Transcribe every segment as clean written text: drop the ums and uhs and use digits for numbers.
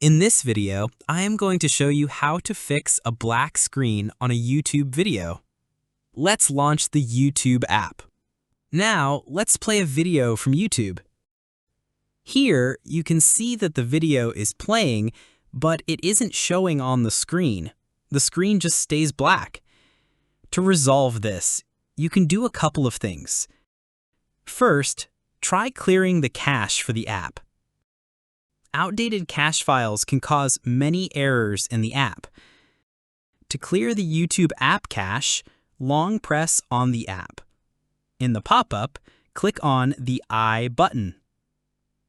In this video, I am going to show you how to fix a black screen on a YouTube video. Let's launch the YouTube app. Now, let's play a video from YouTube. Here, you can see that the video is playing, but it isn't showing on the screen. The screen just stays black. To resolve this, you can do a couple of things. First, try clearing the cache for the app. Outdated cache files can cause many errors in the app. To clear the YouTube app cache, long press on the app. In the pop-up, click on the I button.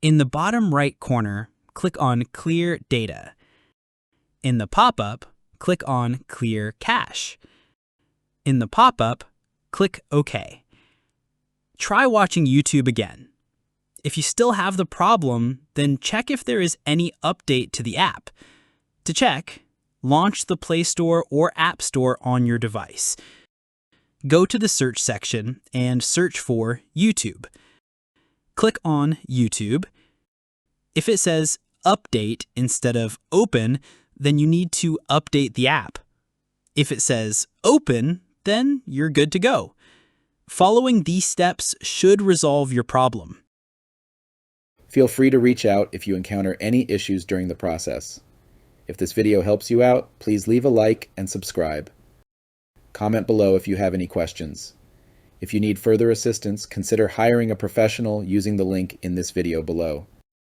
In the bottom right corner, click on Clear Data. In the pop-up, click on Clear Cache. In the pop-up, click OK. Try watching YouTube again. If you still have the problem, then check if there is any update to the app. To check, launch the Play Store or App Store on your device. Go to the search section and search for YouTube. Click on YouTube. If it says Update instead of Open, then you need to update the app. If it says Open, then you're good to go. Following these steps should resolve your problem. Feel free to reach out if you encounter any issues during the process. If this video helps you out, please leave a like and subscribe. Comment below if you have any questions. If you need further assistance, consider hiring a professional using the link in this video below.